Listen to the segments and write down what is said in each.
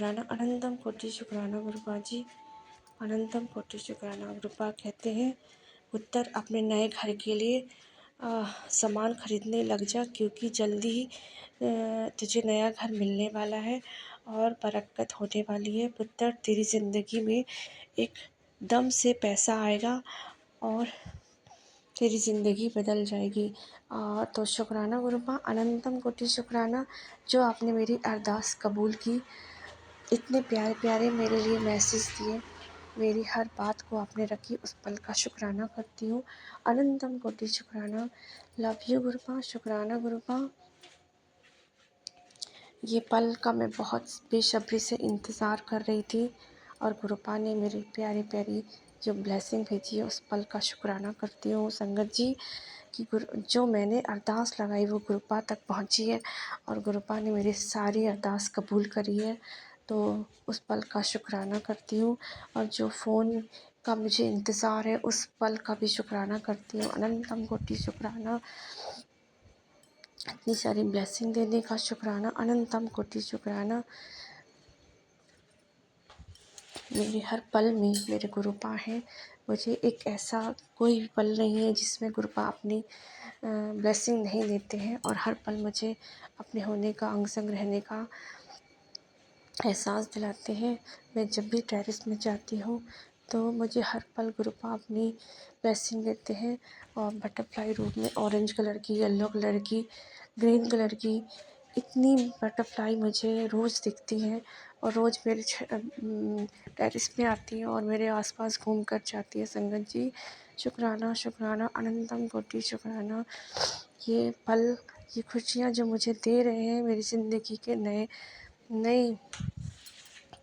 शुक्राना, अनंतम कोटि शुक्राना गुरुपा जी, अनंतम कोटि शुक्राना। गुरुपा कहते हैं पुत्र अपने नए घर के लिए सामान खरीदने लग जा, क्योंकि जल्दी ही तुझे नया घर मिलने वाला है और बरकत होने वाली है। पुत्र तेरी ज़िंदगी में एकदम से पैसा आएगा और तेरी ज़िंदगी बदल जाएगी। तो शुक्राना गुरुपा, अनंतम कोटि शुक्राना जो आपने मेरी अरदास कबूल की, इतने प्यारे प्यारे मेरे लिए मैसेज दिए, मेरी हर बात को आपने रखी, उस पल का शुक्राना करती हूँ। अनंतम कोटि शुक्राना। लव यू गुरुपा, शुक्राना गुरुपा। ये पल का मैं बहुत बेसब्री से इंतज़ार कर रही थी और गुरुपा ने मेरी प्यारी प्यारी जो ब्लेसिंग भेजी है, उस पल का शुक्राना करती हूँ संगत जी कि जो मैंने अरदास लगाई वो गुरुपा तक पहुँची है और गुरुपा ने मेरी सारी अरदास कबूल करी है, तो उस पल का शुक्राना करती हूँ। और जो फ़ोन का मुझे इंतज़ार है, उस पल का भी शुक्राना करती हूँ। अनंतम कोटि शुक्राना, इतनी सारी ब्लेसिंग देने का शुक्राना, अनंतम कोटि शुक्राना। मेरे हर पल में मेरे गुरुपा हैं, मुझे एक ऐसा कोई भी पल नहीं है जिसमें गुरुपा अपनी ब्लेसिंग नहीं देते हैं और हर पल मुझे अपने होने का, अंग संग रहने का एहसास दिलाते हैं। मैं जब भी टेरेस में जाती हूँ तो मुझे हर पल गुरुपा अपनी ब्लेसिंग देते हैं और बटरफ्लाई रूप में ऑरेंज कलर की, येलो कलर की, ग्रीन कलर की इतनी बटरफ्लाई मुझे रोज़ दिखती हैं और रोज़ मेरे टेरेस पे आती हैं और मेरे आसपास घूम कर जाती है संगत जी। शुक्राना शुक्राना, अनंतम कोटि शुक्राना। ये पल, ये खुशियाँ जो मुझे दे रहे हैं मेरी ज़िंदगी के नए नए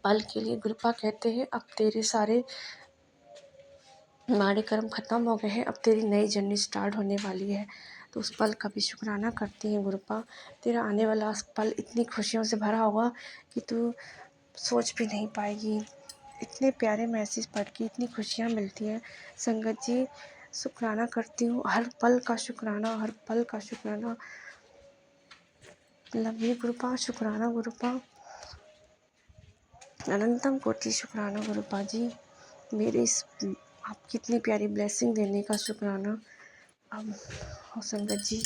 पल के लिए, गुरुपा कहते हैं अब तेरे सारे माड़े कर्म ख़त्म हो गए हैं, अब तेरी नई जर्नी स्टार्ट होने वाली है। तो उस पल का भी शुक्राना करती हैं गुरुपा। तेरा आने वाला पल इतनी खुशियों से भरा होगा कि तू सोच भी नहीं पाएगी। इतने प्यारे मैसेज पढ़ के इतनी खुशियाँ मिलती हैं संगत जी। शुक्राना करती हूँ, हर पल का शुक्राना, हर पल का शुक्राना। लव यू गुरुपा, शुक्राना गुरुपा, अनंतम कोटि शुक्राना गुरुपा जी। मेरे इस आपकी इतनी प्यारी ब्लेसिंग देने का शुक्राना। अब संगत जी,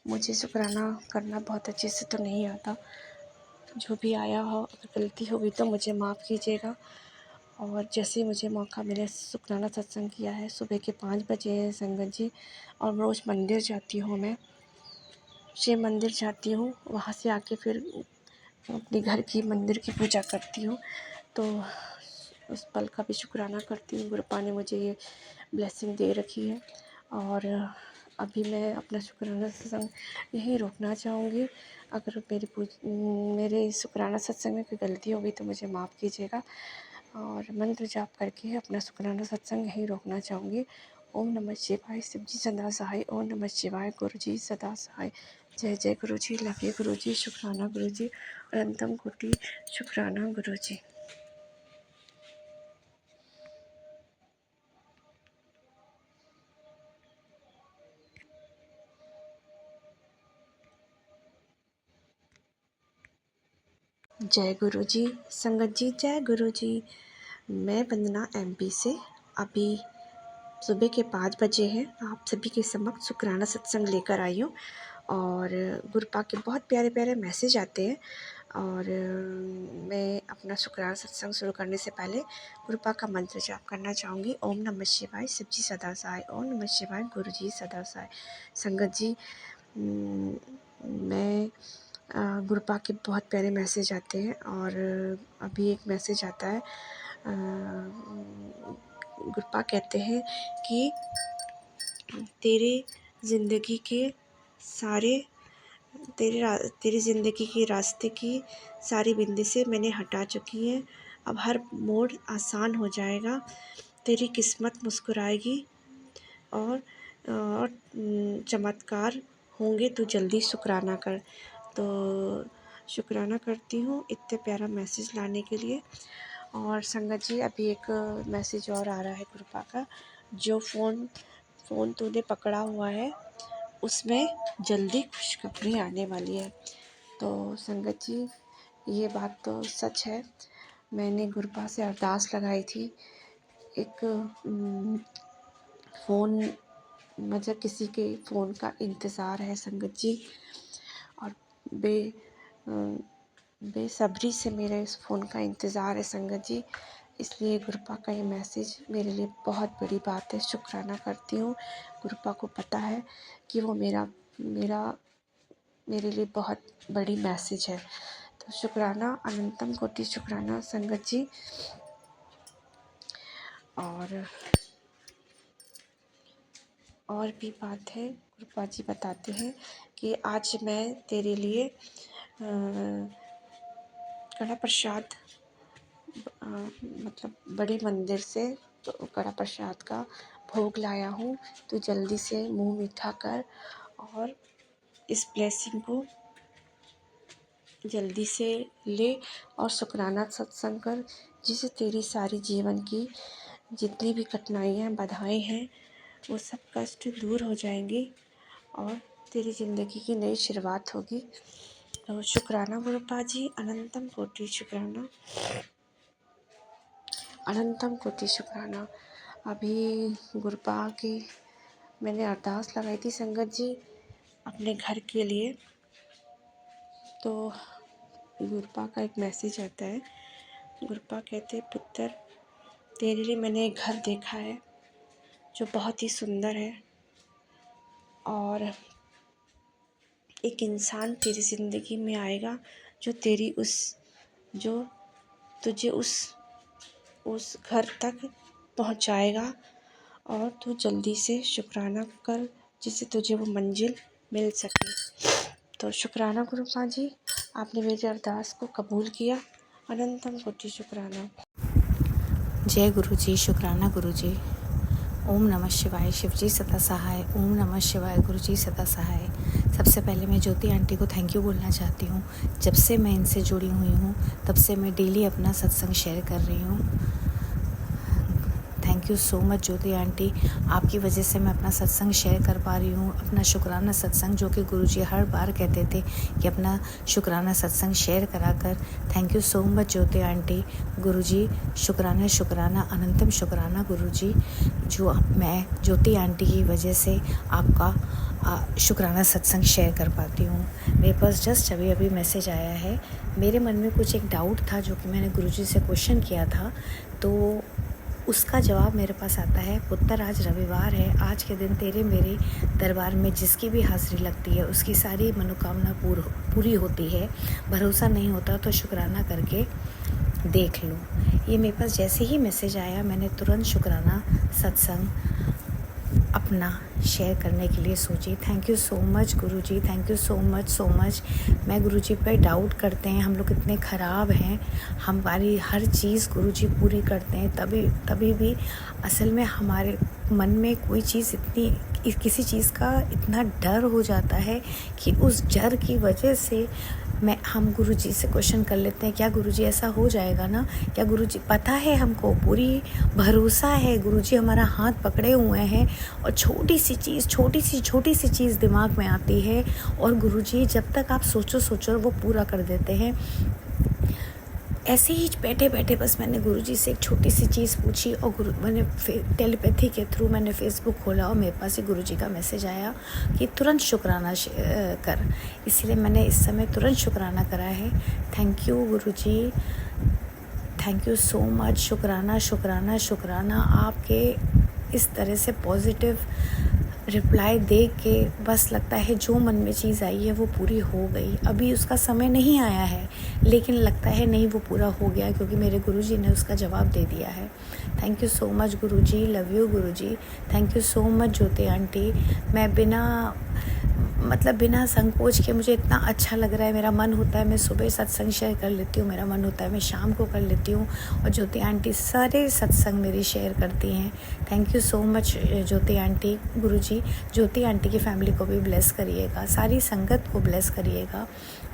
मुझे शुक्राना करना बहुत अच्छे से तो नहीं आता, जो भी आया हो अगर गलती होगी तो मुझे माफ़ कीजिएगा। और जैसे ही मुझे मौका मिले शुक्राना सत्संग किया है, सुबह के 5 बजे है संगत जी। और रोज़ मंदिर जाती हूँ, मैं शिव मंदिर जाती हूँ, वहाँ से आके फिर अपने घर की मंदिर की पूजा करती हूँ। तो उस पल का भी शुक्राना करती हूँ, गुरुपा ने मुझे ये ब्लेसिंग दे रखी है। और अभी मैं अपना शुक्राना सत्संग यहीं रोकना चाहूँगी। अगर मेरे शुक्राना सत्संग में कोई गलती होगी तो मुझे माफ़ कीजिएगा और मंत्र जाप करके अपना शुक्राना सत्संग यहीं रोकना चाहूँगी। ओम नमः शिवाय, शिव जी सदा सहाय। ओम नमः शिवाय, गुरु जी सदा सहाय। जय जय गुरु जी, लव यू गुरु जी, शुक्राना गुरु जी, अनंतम कोटि शुक्राना गुरु जी। जय गुरु जी, संगत जी जय गुरु जी। मैं वंदना एमपी से अभी सुबह के 5 बजे हैं, आप सभी के समक्ष शुक्राना सत्संग लेकर आई हूँ। और गुरुपा के बहुत प्यारे प्यारे मैसेज आते हैं और मैं अपना शुक्राना सत्संग शुरू करने से पहले गुरुपा का मंत्र जाप करना चाहूँगी। ओम नमः शिवाय, शिव जी सदा सहाय। ओम नमः शिवाय, गुरु जी सदा सहाय। संगत जी, मैं गुरुपा के बहुत प्यारे मैसेज आते हैं और अभी एक मैसेज आता है। गुरुपा कहते हैं कि तेरे ज़िंदगी के सारे तेरी ज़िंदगी के रास्ते की सारी बिंदिशें मैंने हटा चुकी हैं। अब हर मोड़ आसान हो जाएगा, तेरी किस्मत मुस्कुराएगी और चमत्कार होंगे, तू जल्दी शुक्राना कर। तो शुक्राना करती हूँ इतने प्यारा मैसेज लाने के लिए। और संगत जी, अभी एक मैसेज और आ रहा है गुरुपा का, जो फ़ोन तूने पकड़ा हुआ है उसमें जल्दी खुशखबरी आने वाली है। तो संगत जी, ये बात तो सच है। मैंने गुरुपा से अरदास लगाई थी। एक फ़ोन मतलब किसी के फ़ोन का इंतज़ार है संगत जी, और बेसब्री से मेरे इस फ़ोन का इंतज़ार है संगत जी। इसलिए गुरुपा का ये मैसेज मेरे लिए बहुत बड़ी बात है। शुक्राना करती हूँ। गुरुपा को पता है कि वो मेरे लिए बहुत बड़ी मैसेज है। तो शुक्राना, अनंतम कोटि शुक्राना संगत जी। और भी बात है, गुरुपा जी बताते हैं कि आज मैं तेरे लिए कड़ा प्रसाद मतलब बड़े मंदिर से तो कड़ा प्रसाद का भोग लाया हूँ। तो जल्दी से मुंह मीठा कर और इस ब्लेसिंग को जल्दी से ले और शुक्राना सत्संग कर, जिससे तेरी सारी जीवन की जितनी भी कठिनाइयाँ बाधाएं हैं वो सब कष्ट दूर हो जाएंगी और तेरी ज़िंदगी की नई शुरुआत होगी। तो शुक्राना गुरुपा जी, अनंतम कोटि शुक्राना, अनंतम कोटि शुक्राना। अभी गुरुपा की मैंने अरदास लगाई थी संगत जी अपने घर के लिए। तो गुरुपा का एक मैसेज आता है। गुरुपा कहते, पुत्र तेरे लिए मैंने एक घर देखा है जो बहुत ही सुंदर है, और एक इंसान तेरी ज़िंदगी में आएगा जो तुझे उस घर तक पहुंचाएगा, और तू जल्दी से शुक्राना कर जिससे तुझे वो मंजिल मिल सके। तो शुक्राना गुरुपा जी, आपने मेरी अरदास को कबूल किया। अनंतम कोटि शुक्राना। जय गुरु जी, शुक्राना गुरु जी। ओम नमः शिवाय, शिव जी सदा सहाय। ओम नमः शिवाय, गुरु जी सदा सहाय। सबसे पहले मैं ज्योति आंटी को थैंक यू बोलना चाहती हूँ। जब से मैं इनसे जुड़ी हुई हूँ तब से मैं डेली अपना सत्संग शेयर कर रही हूँ। Thank you so much Jyoti aunty, आपकी वजह से मैं अपना सत्संग शेयर कर पा रही हूँ। अपना शुक्राना सत्संग, जो कि गुरुजी हर बार कहते थे कि अपना शुक्राना सत्संग शेयर करा कर। Thank you so much Jyoti aunty. Guruji शुक्राना शुक्राना, अनंतम शुक्राना गुरुजी, जो मैं ज्योति आंटी की वजह से आपका शुक्राना सत्संग शेयर कर पाती हूँ। मेरे पास जस्ट अभी अभी मैसेज आया है। मेरे मन में कुछ एक डाउट था जो कि मैंने गुरुजी से क्वेश्चन किया था, तो उसका जवाब मेरे पास आता है। पुत्र आज रविवार है, आज के दिन तेरे मेरे दरबार में जिसकी भी हाज़िरी लगती है उसकी सारी मनोकामना पूरी होती है। भरोसा नहीं होता तो शुक्राना करके देख लो। ये मेरे पास जैसे ही मैसेज आया मैंने तुरंत शुक्राना सत्संग अपना शेयर करने के लिए सोची। Thank you so much Guruji, thank you so much. मैं गुरुजी पे डाउट करते हैं, हम लोग इतने ख़राब हैं, हमारी हर चीज़ गुरुजी पूरी करते हैं, तभी भी असल में हमारे मन में कोई चीज़ किसी चीज़ का इतना डर हो जाता है कि उस डर की वजह से हम गुरुजी से क्वेश्चन कर लेते हैं, क्या गुरुजी ऐसा हो जाएगा ना? क्या गुरुजी, पता है हमको, पूरी भरोसा है, गुरुजी हमारा हाथ पकड़े हुए हैं, और छोटी सी चीज़ दिमाग में आती है और गुरुजी जब तक आप सोचो वो पूरा कर देते हैं। ऐसे ही बैठे बैठे बस मैंने गुरुजी से एक छोटी सी चीज़ पूछी और मैंने टेलीपैथी के थ्रू मैंने फेसबुक खोला और मेरे पास ही गुरुजी का मैसेज आया कि तुरंत शुक्राना कर। इसलिए मैंने इस समय तुरंत शुक्राना करा है। Thank you Guruji, thank you so much. शुक्राना आपके इस तरह से पॉजिटिव रिप्लाई देख के बस लगता है जो मन में चीज़ आई है वो पूरी हो गई। अभी उसका समय नहीं आया है लेकिन लगता है नहीं, वो पूरा हो गया क्योंकि मेरे गुरुजी ने उसका जवाब दे दिया है। Thank you so much Guruji, love you Guruji. Thank you so much Jyoti aunty. मैं बिना संकोच के, मुझे इतना अच्छा लग रहा है, मेरा मन होता है मैं सुबह सत्संग शेयर कर लेती हूँ, मेरा मन होता है मैं शाम को कर लेती हूँ, और ज्योति आंटी सारे सत्संग मेरी शेयर करती हैं। Thank you so much Jyoti aunty. Guruji Jyoti aunty की फैमिली को भी ब्लेस करिएगा, सारी संगत को ब्लेस करिएगा।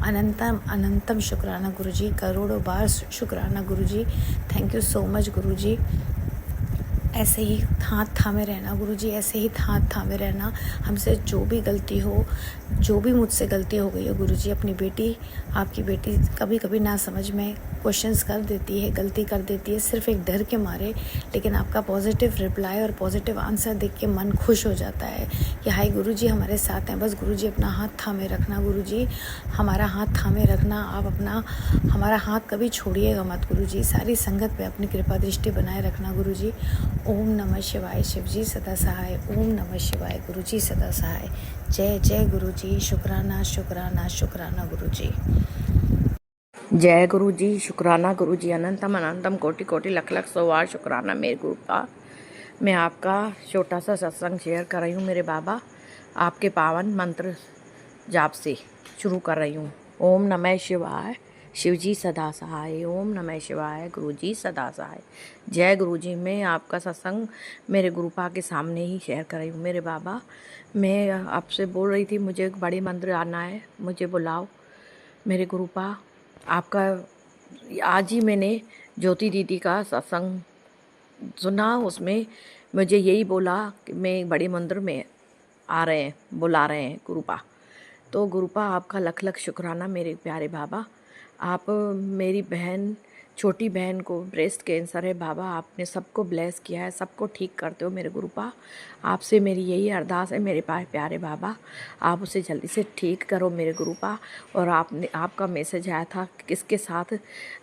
अनंतम शुक्राना गुरुजी, करोड़ों बार शुक्राना गुरुजी। थैंक यू सो मच गुरुजी। ऐसे ही हाथ थामे रहना गुरुजी, ऐसे ही हाथ थामे रहना। हमसे जो भी गलती हो, जो भी मुझसे गलती हो गई है गुरुजी, अपनी बेटी, आपकी बेटी कभी कभी ना समझ में क्वेश्चंस कर देती है, गलती कर देती है सिर्फ एक डर के मारे, लेकिन आपका पॉजिटिव रिप्लाई और पॉजिटिव आंसर देख के मन खुश हो जाता है कि हाय गुरुजी हमारे साथ हैं। बस गुरुजी अपना हाथ थामे रखना गुरुजी, हमारा हाथ थामे रखना। आप अपना हमारा हाथ कभी छोड़िएगा मत गुरुजी। सारी संगत पे अपनी कृपा दृष्टि बनाए रखना गुरुजी। ओम नमः शिवाय, शिवजी सदा सहाय। ओम नमः शिवाय, गुरुजी सदा सहाय। जय जय गुरुजी, शुक्राना शुक्राना शुक्राना गुरुजी। जय गुरु जी, शुक्राना गुरु जी, अनंतम अनंतम कोटि कोटि लख लख सवार शुक्राना मेरे गुरु का। मैं आपका छोटा सा सत्संग शेयर कर रही हूँ मेरे बाबा, आपके पावन मंत्र जाप से शुरू कर रही हूँ। ओम नमः शिवाय, शिवजी सदा सहाय। ओम नमः शिवाय, गुरु जी सदा सहाय। जय गुरु जी। मैं आपका सत्संग मेरे गुरुपा के सामने ही शेयर कर रही हूँ मेरे बाबा। मैं आपसे बोल रही थी मुझे एक बड़ी मंदिर आना है, मुझे बुलाओ मेरे गुरुपा। आपका आज ही मैंने ज्योति दीदी का सत्संग सुना, उसमें मुझे यही बोला कि मैं एक बड़ी मंदिर में आ रहे हैं, बुला रहे हैं गुरुपा। तो गुरुपा आपका लख लख शुक्राना मेरे प्यारे बाबा। आप मेरी बहन, छोटी बहन को ब्रेस्ट कैंसर है बाबा, आपने सबको ब्लेस किया है, सबको ठीक करते हो मेरे गुरुपा। आपसे मेरी यही अरदास है मेरे प्यारे बाबा, आप उसे जल्दी से ठीक करो मेरे गुरुपा। और आपका मैसेज आया था कि किसके साथ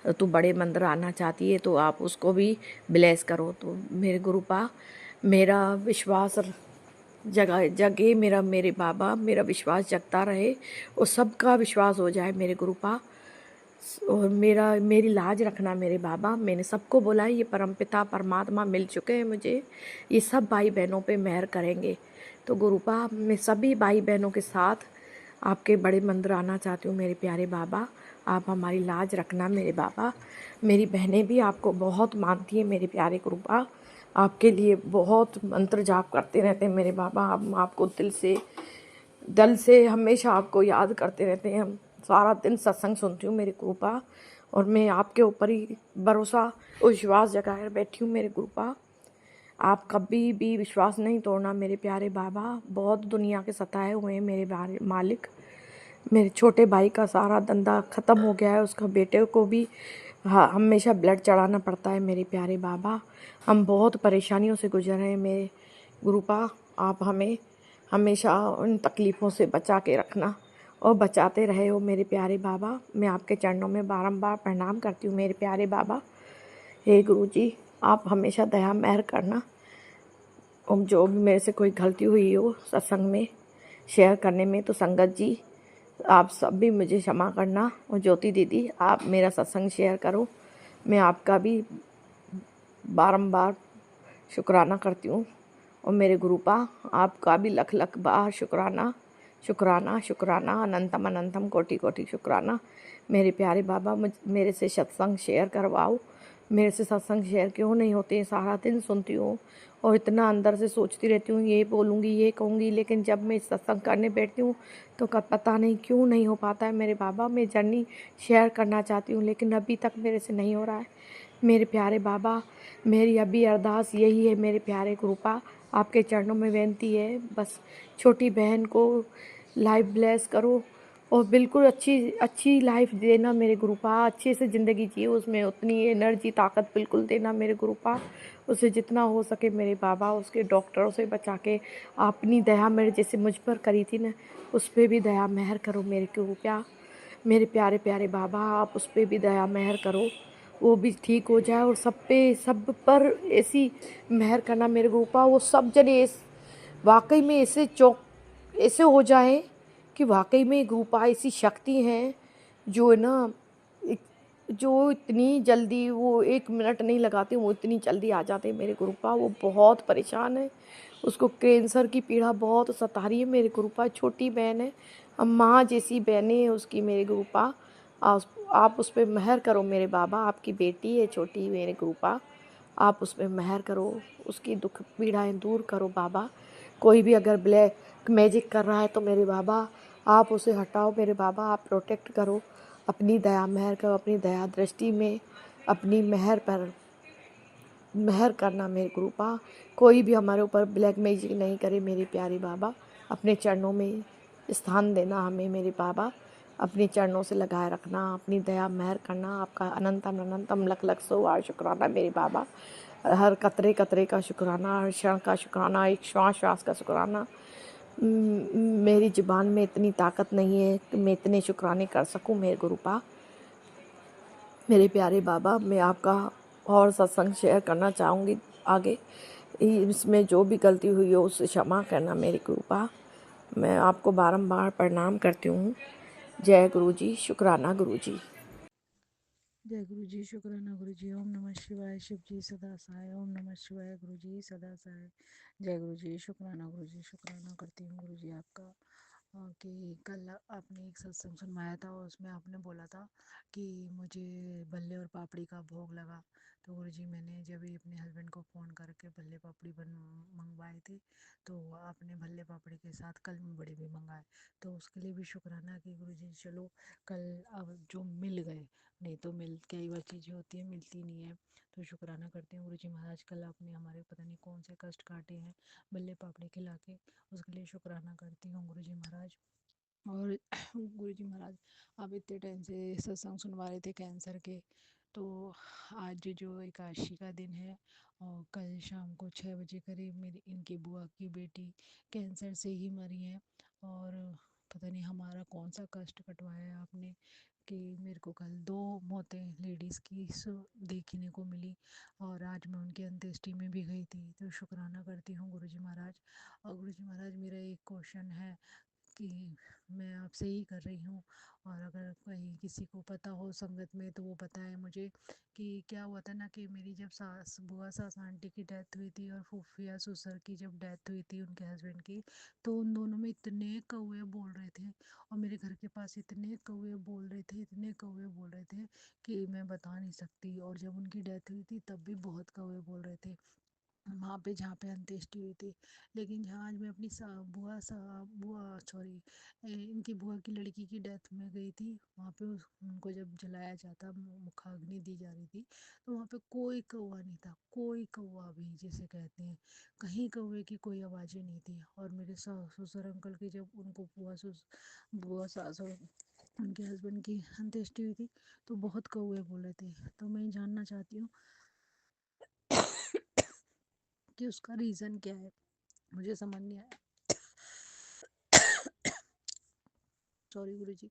तू बड़े मंदिर आना चाहती है तो आप उसको भी ब्लेस करो। तो मेरे गुरुपा मेरा विश्वास जगे मेरे बाबा, मेरा विश्वास जगता रहे और सबका विश्वास हो जाए मेरे गुरुपा। और मेरी लाज रखना मेरे बाबा। मैंने सबको बोला है ये परमपिता परमात्मा मिल चुके हैं मुझे, ये सब भाई बहनों पे मेहर करेंगे। तो गुरुपा मैं सभी भाई बहनों के साथ आपके बड़े मंदिर आना चाहती हूँ मेरे प्यारे बाबा। आप हमारी लाज रखना मेरे बाबा। मेरी बहनें भी आपको बहुत मानती हैं मेरे प्यारे गुरुपा, आपके लिए बहुत मंत्र जाप करते रहते हैं मेरे बाबा। हम आपको दिल से हमेशा आपको याद करते रहते हैं। हम सारा दिन सत्संग सुनती हूँ मेरे गुरुपा, और मैं आपके ऊपर ही भरोसा और विश्वास जगाए बैठी हूँ मेरे गुरुपा। आप कभी भी विश्वास नहीं तोड़ना मेरे प्यारे बाबा। बहुत दुनिया के सताए हुए हैं मेरे मालिक। मेरे छोटे भाई का सारा धंधा ख़त्म हो गया है, उसका बेटे को भी हमेशा ब्लड चढ़ाना पड़ता है मेरे प्यारे बाबा। हम बहुत परेशानियों से गुजर रहे हैं मेरे गुरुपा। आप हमें हमेशा उन तकलीफ़ों से बचा के रखना और बचाते रहे हो मेरे प्यारे बाबा। मैं आपके चरणों में बारंबार प्रणाम करती हूँ मेरे प्यारे बाबा। हे गुरु जी, आप हमेशा दया मेहर करना। और जो भी मेरे से कोई गलती हुई हो सत्संग में शेयर करने में, तो संगत जी आप सब भी मुझे क्षमा करना। और ज्योति दीदी आप मेरा सत्संग शेयर करो, मैं आपका भी बारंबार शुक्राना करती हूँ। और मेरे गुरुपा आपका भी लख लख बार शुक्राना शुक्राना शुक्राना, अनंतम अनंतम कोटि कोटि शुक्राना मेरे प्यारे बाबा। मेरे से सत्संग शेयर करवाओ। मेरे से सत्संग शेयर क्यों नहीं होते? सारा दिन सुनती हूँ और इतना अंदर से सोचती रहती हूँ ये बोलूँगी ये कहूँगी, लेकिन जब मैं सत्संग करने बैठती हूँ तो पता नहीं क्यों नहीं हो पाता है मेरे बाबा। मैं जर्नी शेयर करना चाहती हूँ लेकिन अभी तक मेरे से नहीं हो रहा है मेरे प्यारे बाबा। मेरी अभी अरदास यही है मेरे प्यारे गुरुपा, आपके चरणों में विनती है, बस छोटी बहन को लाइफ ब्लेस करो और बिल्कुल अच्छी लाइफ देना मेरे गुरुपा। अच्छे से ज़िंदगी जिए, उसमें उतनी एनर्जी ताकत बिल्कुल देना मेरे गुरुपा। उसे जितना हो सके मेरे बाबा उसके डॉक्टरों से बचा के अपनी दया मेरे जैसे मुझ पर करी थी ना, उस पर भी दया मेहर करो मेरे गुरुपा। मेरे प्यारे प्यारे बाबा आप उस पर भी दया मेहर करो, वो भी ठीक हो जाए। और सब पर ऐसी मेहर करना मेरे गुरुपा, वो सब जने वाकई में ऐसे हो जाए कि वाकई में गुरुपा ऐसी शक्ति हैं जो है ना, जो इतनी जल्दी वो 1 मिनट नहीं लगाते, वो इतनी जल्दी आ जाते हैं मेरे गुरुपा। वो बहुत परेशान है, उसको कैंसर की पीड़ा बहुत सता रही है मेरे गुरुपा। छोटी बहन है, माँ जैसी बहनें हैं उसकी मेरे गुरुपा। आप उस पर मेहर करो मेरे बाबा। आपकी बेटी है छोटी मेरे गुरुपा, आप उस पर मेहर करो, उसकी दुख पीड़ाएँ दूर करो बाबा। कोई भी अगर ब्लैक मैजिक कर रहा है तो मेरे बाबा आप उसे हटाओ मेरे बाबा। आप प्रोटेक्ट करो, अपनी दया मेहर करो, अपनी दया दृष्टि में अपनी मेहर पर मेहर करना मेरे गुरुपा। कोई भी हमारे ऊपर ब्लैक मैजिक नहीं करे मेरे प्यारे बाबा। अपने चरणों में स्थान देना हमें मेरे बाबा। अपने चरणों से लगाए रखना, अपनी दया मेहर करना। आपका अनंतम अनंतम लख लख सौ बार शुक्राना मेरे बाबा। हर कतरे कतरे का शुक्राना, हर क्षण का शुक्राना, एक श्वास श्वास का शुक्राना। मेरी ज़ुबान में इतनी ताकत नहीं है कि मैं इतने शुक्राने कर सकूं मेरे गुरुपा। मेरे प्यारे बाबा, मैं आपका और सत्संग शेयर करना चाहूँगी आगे। इसमें जो भी गलती हुई हो उसे क्षमा करना मेरी कृपा। मैं आपको बारंबार प्रणाम करती हूँ। जय गुरु जी, शुक्राना गुरु जी। जय गुरु जी, शुक्राना गुरु जी। ओम नमः शिवाय। शिव जी सदा सहाय। ओम नमः शिवाय। गुरु जी सदा सहाय। जय गुरु जी, शुक्राना गुरु जी। शुक्राना करती हूँ गुरु जी आपका कि कल आपने एक सत्संग सुनवाया था, उसमें आपने बोला था कि मुझे भल्ले और पापड़ी का भोग लगा। तो गुरु जी, मैंने जब भी अपने हस्बैंड को फ़ोन करके भल्ले पापड़ी बन मंगवाए थे, तो आपने भल्ले पापड़ी के साथ कल में बड़े भी मंगाए। तो उसके लिए भी शुक्राना कि गुरु जी चलो कल अब जो मिल गए, नहीं तो मिल कई बार चीज़ें होती हैं मिलती नहीं है। तो शुक्राना करते हैं गुरु जी महाराज, कल आपने हमारे पता नहीं कौन से कष्ट काटे हैं बल्ले पापड़ी खिला के, उसके लिए शुक्राना करती हूँ गुरु जी महाराज। और गुरु जी महाराज, आप इतने टाइम से सत्संग सुनवा रहे थे कैंसर के, तो आज जो एकादशी का दिन है और कल शाम को 6 बजे करीब मेरी इनकी बुआ की बेटी कैंसर से ही मरी है। और पता नहीं हमारा कौन सा कष्ट कटवाया है आपने कि मेरे को कल 2 मौतें लेडीज़ की देखने को मिली। और आज मैं उनकी अंत्येष्टि में भी गई थी। तो शुक्राना करती हूँ गुरु जी महाराज। और गुरु जी महाराज, मेरा एक क्वेश्चन है कि मैं आपसे ही कर रही हूँ, और अगर कहीं किसी को पता हो संगत में तो वो बताए मुझे कि क्या हुआ था ना कि मेरी जब सास बुआ सास आंटी की डेथ हुई थी और फूफिया ससुर की जब डेथ हुई थी उनके हस्बैंड की, तो उन दोनों में इतने कौवे बोल रहे थे और मेरे घर के पास इतने कौवे बोल रहे थे, इतने कौवे बोल रहे थे कि मैं बता नहीं सकती। और जब उनकी डेथ हुई थी तब भी बहुत कौवे बोल रहे थे वहाँ पे जहाँ पे अंत्येष्टि हुई थी। लेकिन जहाँ आज मैं अपनी बुआ सॉरी इनकी बुआ की लड़की की डेथ में गई थी, वहाँ पे उनको जब जलाया जाता मुखाग्नि दी जा रही थी, तो वहाँ पे कोई कौवा नहीं था, कोई कौवा भी जिसे कहते हैं, कहीं कौवे की कोई आवाज़ें नहीं थी। और मेरे ससुर अंकल की जब उनको बुआ सास और उनके हस्बैंड की अंत्येष्टि हुई थी, तो बहुत कौवे बोल रहे थे। तो मैं ये जानना चाहती हूँ कि उसका रीज़न क्या है, मुझे समझ नहीं आया। सॉरी गुरु जी,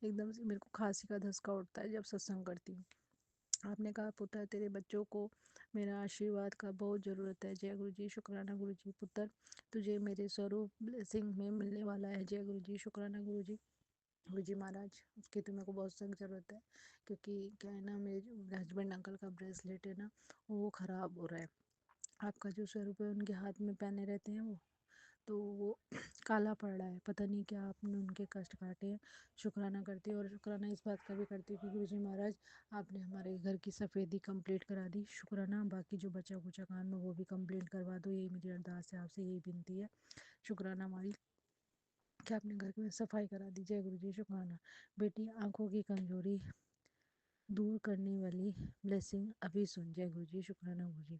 एकदम से मेरे को खांसी का धसका उठता है जब सत्संग करती हूँ। आपने कहा पुत्र तेरे बच्चों को मेरा आशीर्वाद का बहुत ज़रूरत है। जय गुरु जी, शुक्राना गुरु जी। पुत्र तुझे मेरे स्वरूप ब्लेसिंग में मिलने वाला है। जय गुरु जी, शुक्राना गुरु जी। गुरु जी महाराज, उसकी तो मेरे को बहुत सख्त ज़रूरत है, क्योंकि क्या है ना, मेरे हस्बैंड अंकल का ब्रेसलेट है ना, वो ख़राब हो रहा है। आपका जो स्वरूप है उनके हाथ में पहने रहते हैं वो, तो वो काला पड़ रहा है। पता नहीं क्या आपने उनके कष्ट काटे हैं। शुक्राना करती हूँ। और शुक्राना इस बात का भी करती हूँ कि गुरुजी महाराज, आपने हमारे घर की सफ़ेदी कंप्लीट करा दी। शुक्राना, बाकी जो बचा कुचा काम है वो भी कंप्लीट करवा दो, यही मेरी अरदास है आपसे, यही विनती है। शुक्राना हमारी कि आपने घर में सफाई करा दी। जय गुरु जी, शुक्राना। बेटी आंखों की कमजोरी दूर करने वाली ब्लेसिंग अभी सुन। जय गुरु जी, शुक्राना गुरु जी।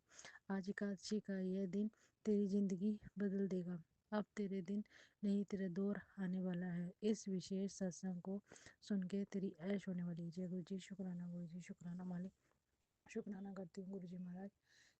आज एकादशी का यह दिन तेरी जिंदगी बदल देगा। अब तेरे दिन नहीं, तेरे दौर आने वाला है। इस विशेष सत्संग को सुन के तेरी ऐश होने वाली है। जय गुरु जी, शुक्राना गुरु जी, शुक्राना मालिक। शुक्राना करती हूँ गुरु जी महाराज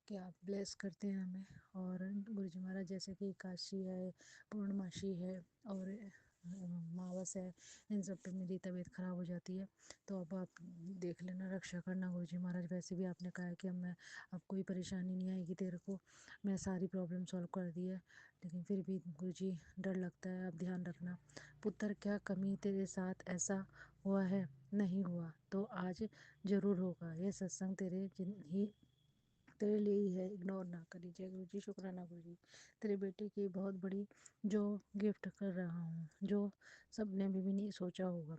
कि आप ब्लेस करते हैं हमें। और गुरु जी महाराज, जैसे कि एकादशी है, पूर्णमासी है और मावस है, इन सब पे मेरी तबीयत ख़राब हो जाती है, तो अब आप देख लेना, रक्षा करना गुरु जी महाराज। वैसे भी आपने कहा है कि अब कोई परेशानी नहीं आएगी तेरे को, मैं सारी प्रॉब्लम सॉल्व कर दी है, लेकिन फिर भी गुरु जी डर लगता है। आप ध्यान रखना। पुत्र क्या कमी तेरे साथ ऐसा हुआ है? नहीं हुआ तो आज ज़रूर होगा। ये सत्संग तेरे लिए ही है, इग्नोर ना करी। जय गुरु जी, शुक्राना गुरु जी। तेरे बेटे की बहुत बड़ी जो गिफ्ट कर रहा हूँ, जो सबने भी नहीं सोचा होगा।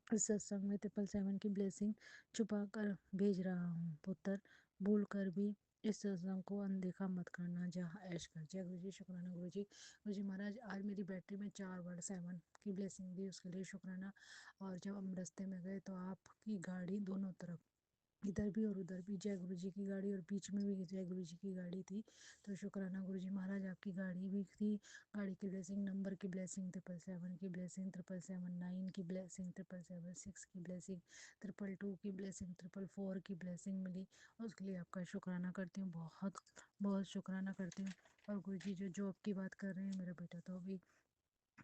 इस सत्संग में 777 की ब्लेसिंग छुपा कर भेज रहा हूँ। पुत्र भूल कर भी इस सत्संग को अनदेखा मत करना, जहाँ ऐश कर। जय गुरु जी, शुक्राना गुरु जी। गुरु जी महाराज, आज मेरी बैटरी में 4 वर्ड 7 की ब्लेसिंग दी, उसके लिए शुक्राना। और जब हम रास्ते में गए तो आपकी गाड़ी दोनों तरफ इधर भी और उधर भी जय गुरु जी की गाड़ी, और बीच में भी जय गुरु जी की गाड़ी थी। तो शुक्राना गुरु जी महाराज, आपकी गाड़ी भी थी। गाड़ी की ब्लेसिंग, नंबर की ब्लेसिंग, 777 की ब्लेसिंग, 777 की ब्लेसिंग, 777 की ब्लेसिंग, 222 की ब्लेसिंग, 444 की ब्लेसिंग मिली। उसके लिए आपका शुक्राना करती हूँ, बहुत बहुत शुक्राना करती हूँ। और गुरु जी जो जॉब की बात कर रहे हैं, मेरा बेटा तो अभी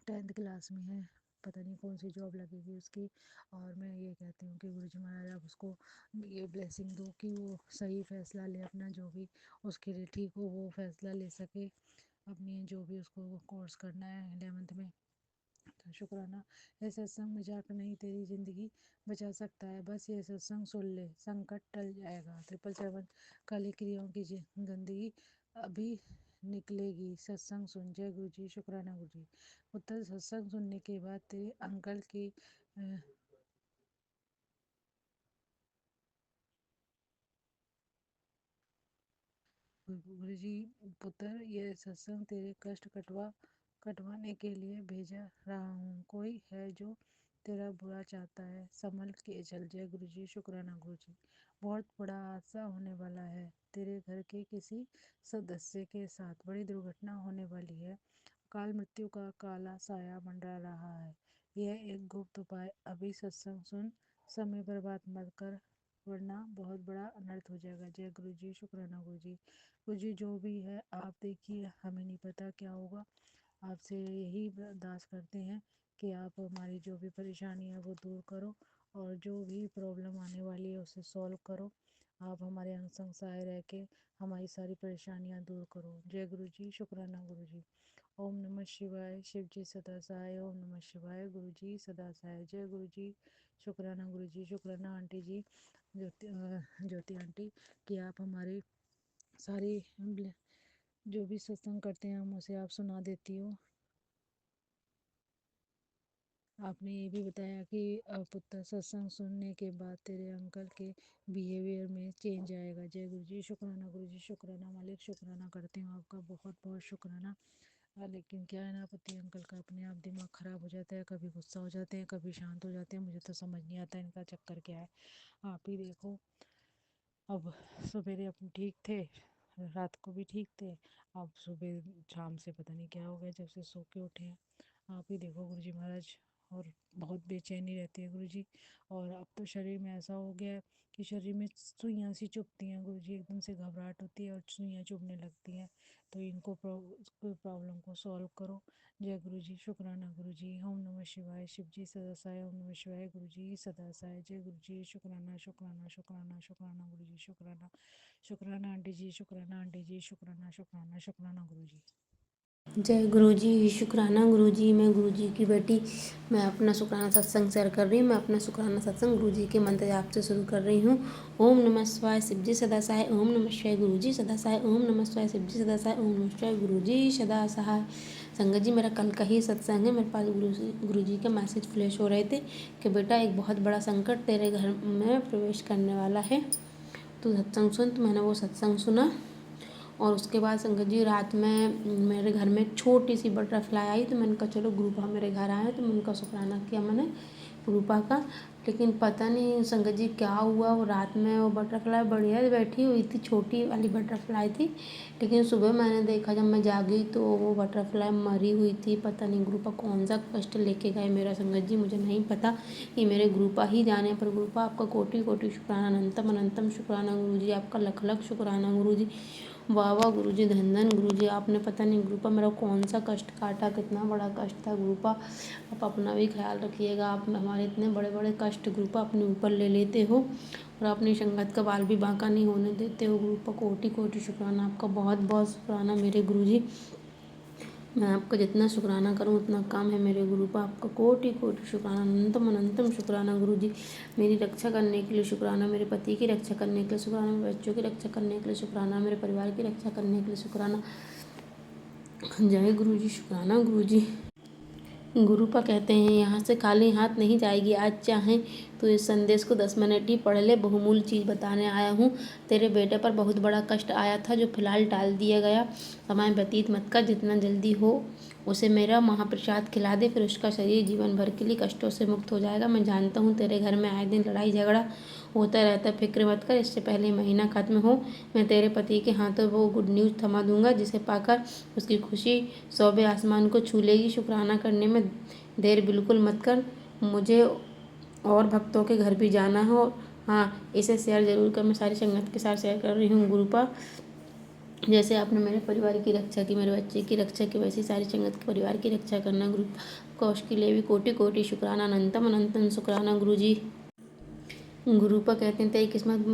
10th क्लास में है, पता नहीं कौन सी जॉब लगेगी उसकी। और मैं ये कहती हूँ कि गुरुजी महाराज आप उसको ये ब्लेसिंग दो कि वो सही फैसला ले अपना, जो भी उसके लिए ठीक हो वो फैसला ले सके, अपनी जो भी उसको कोर्स करना है 11th में। तो शुक्राना, ये सत्संग मजाक नहीं, तेरी ज़िंदगी बचा सकता है, बस ये सत्संग सुन ले, संकट टल जाएगा। 777 काली क्रियाओं की गंदगी अभी निकलेगी, सत्संग सुन। जय गुरु जी, शुक्राना गुरु जी। पुत्र, सत्संग सुनने के बाद तेरे अंकल की गुरु जी, पुत्र ये सत्संग तेरे कष्ट कटवाने के लिए भेजा रहा हूँ। कोई है जो तेरा बुरा चाहता है, संभल के चल। जय गुरु जी, शुक्राना गुरु जी। बहुत बड़ा हादसा होने वाला है, तेरे घर के किसी सदस्य के साथ बड़ी दुर्घटना होने वाली है। काल मृत्यु का काला साया मंडरा रहा है। यह एक गुप्त उपाय, अभी सत्संग सुन, समय बर्बाद मत कर, वरना बहुत बड़ा अनर्थ हो जाएगा। जय गुरु जी, शुक्राना गुरु जी। गुरु जी जो भी है आप देखिए, हमें नहीं पता क्या होगा। आपसे यही अरदास करते हैं कि आप हमारी जो भी परेशानी है वो दूर करो, और जो भी प्रॉब्लम आने वाली है उसे सॉल्व करो। आप हमारे अंग संग सहाय रह के हमारी सारी परेशानियां दूर करो। जय गुरु जी, शुक्राना गुरु जी। ओम नमः शिवाय, शिव जी सदा सहाय। ओम नमः शिवाय, गुरु जी सदा सहाय। जय गुरु जी, शुक्राना गुरु जी, शुक्राना आंटी जी, ज्योति आंटी, कि आप हमारी सारी जो भी सत्संग करते हैं हम उसे आप सुना देती हो। आपने ये भी बताया कि पुत्र, सत्संग सुनने के बाद तेरे अंकल के बिहेवियर में चेंज आएगा। जय गुरु जी, शुक्राना गुरु जी, शुक्राना मालिक, शुक्राना करती हूँ आपका, बहुत बहुत शुक्राना। लेकिन क्या है ना, पति अंकल का अपने आप दिमाग ख़राब हो जाता है, कभी गुस्सा हो जाते हैं, कभी शांत हो जाते हैं, मुझे तो समझ नहीं आता इनका चक्कर क्या है। आप ही देखो, अब सवेरे अपने ठीक थे, रात को भी ठीक थे, अब सुबह शाम से पता नहीं क्या हो गया, जब से सो के उठे हैं। आप ही देखो गुरुजी महाराज, और बहुत बेचैनी रहती है गुरुजी। और अब तो शरीर में ऐसा हो गया है कि शरीर में सुइयाँ सी चुभती हैं गुरुजी, एकदम से घबराहट होती है और सुइयाँ चुभने लगती हैं। तो इनको प्रॉब्लम को सॉल्व करो। जय गुरु जी, शुक्राना गुरु जी। ओम नमः शिवाय, शिव जी सदा सहाय। ओम नमः शिवाय, गुरु जी सदा सहाय। जय गुरु जी, शुक्राना शुक्राना शुक्राना शुक्राना गुरु जी, शुक्राना शुक्राना आंटी जी, शुक्राना आंटी जी, शुक्राना शुक्राना शुक्राना गुरु जी। जय गुरु जी, शुक्राना गुरु जी। मैं गुरु जी की बेटी, मैं अपना शुक्राना सत्संग शेयर कर रही हूँ। मैं अपना शुक्राना सत्संग गुरु जी के मंत्र जाप से शुरू कर रही हूँ। ओम नमः शिवाय, शिव जी सदा सहाय। ओम नमः शिवाय, गुरु जी सदा सहाय। ओम नमः शिवाय, शिव जी सदा सहाय। ओम नमः शिवाय, गुरु जी सदा सहाय। संगत जी, मेरा कल का ही सत्संग है। मेरे पास गुरु जी के मैसेज फ्लैश हो रहे थे कि बेटा एक बहुत बड़ा संकट तेरे घर में प्रवेश करने वाला है, तो सत्संग सुन। तो मैंने वो सत्संग सुना, और उसके बाद संगत जी रात में मेरे घर में एक छोटी सी बटरफ्लाई आई, तो मैंने कहा चलो ग्रुपा मेरे घर आए, तो मैंने उनका शुक्राना किया मैंने ग्रुपा का। लेकिन पता नहीं संगत जी क्या हुआ, वो रात में वो बटरफ्लाई बढ़िया बैठी हुई थी, छोटी वाली बटरफ्लाई थी, लेकिन सुबह मैंने देखा जब मैं जागी तो वो बटरफ्लाई मरी हुई थी। पता नहीं ग्रुपा कौन सा कष्ट लेके गए मेरा संगत जी, मुझे नहीं पता, ये मेरे ग्रुपा ही जाने। पर ग्रुपा आपका कोटि कोटि शुक्राना, अनंतम अनंतम शुक्राना गुरु जी, आपका लख लख शुक्राना गुरु जी। वाह वाह गुरु जी, धन धन गुरु जी, आपने पता नहीं ग्रुपा मेरा कौन सा कष्ट काटा, कितना बड़ा कष्ट था ग्रुपा। आप अपना भी ख्याल रखिएगा, आप हमारे इतने बड़े बड़े कष्ट ग्रुपा अपने ऊपर ले लेते हो, और अपनी संगत का बाल भी बांका नहीं होने देते हो ग्रुपा। कोटि कोटि शुक्राना आपका, बहुत बहुत शुक्राना मेरे गुरु जी। मैं आपका जितना शुक्राना करूं उतना कम है मेरे गुरु का। आपका कोटि कोटि शुक्राना, अनंतम अनंतम शुक्राना गुरु जी। मेरी रक्षा करने के लिए शुक्राना, मेरे पति की रक्षा करने के लिए शुक्राना, मेरे बच्चों की रक्षा करने के लिए शुक्राना, मेरे परिवार की रक्षा करने के लिए शुक्राना। जय गुरु जी, शुक्राना गुरु जी। गुरुपा कहते हैं यहाँ से खाली हाथ नहीं जाएगी, आज चाहें तो इस संदेश को 10 मिनट ही पढ़ ले। बहुमूल्य चीज़ बताने आया हूँ। तेरे बेटे पर बहुत बड़ा कष्ट आया था जो फिलहाल टाल दिया गया। समय व्यतीत मत कर, जितना जल्दी हो उसे मेरा महाप्रसाद खिला दे, फिर उसका शरीर जीवन भर के लिए कष्टों से मुक्त हो जाएगा। मैं जानता हूँ तेरे घर में आए दिन लड़ाई झगड़ा होता रहता है, फिक्र मत कर। इससे पहले महीना ख़त्म हो मैं तेरे पति के हाथों वो गुड न्यूज़ थमा दूंगा जिसे पाकर उसकी खुशी 100वें आसमान को छू लेगी। शुक्राना करने में देर बिल्कुल मत कर। मुझे और भक्तों के घर भी जाना हो। हाँ, इसे शेयर ज़रूर कर। मैं सारी संगत के साथ शेयर कर रही हूँ गुरुपा। जैसे आपने मेरे परिवार की रक्षा की, मेरे बच्चे की रक्षा की, वैसी सारी संगत के परिवार की रक्षा करना गुरु को। उसके लिए भी कोटि कोटि शुक्राना, अनंतम अनंतम शुक्राना गुरु जी। गुरुपा कहते हैं तेरी किस्मत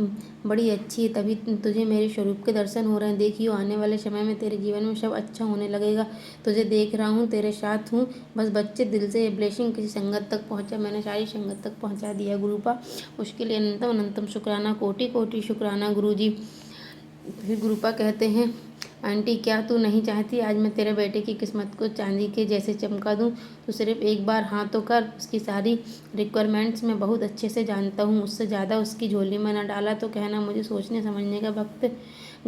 बड़ी अच्छी है, तभी तुझे मेरे स्वरूप के दर्शन हो रहे हैं। देखियो आने वाले समय में तेरे जीवन में सब अच्छा होने लगेगा। तुझे देख रहा हूँ, तेरे साथ हूँ। बस बच्चे दिल से ब्लेसिंग किसी संगत तक पहुँचा। मैंने सारी संगत तक पहुँचा दिया गुरुपा। उसके लिए अनंतम अनंतम शुक्राना, कोटि कोटि शुक्राना गुरु जी। फिर गुरुपा कहते हैं आंटी क्या तू नहीं चाहती आज मैं तेरे बेटे की किस्मत को चांदी के जैसे चमका दूँ? तो सिर्फ एक बार हाँ तो कर। उसकी सारी रिक्वायरमेंट्स मैं बहुत अच्छे से जानता हूँ। उससे ज़्यादा उसकी झोली में न डाला तो कहना। मुझे सोचने समझने का वक्त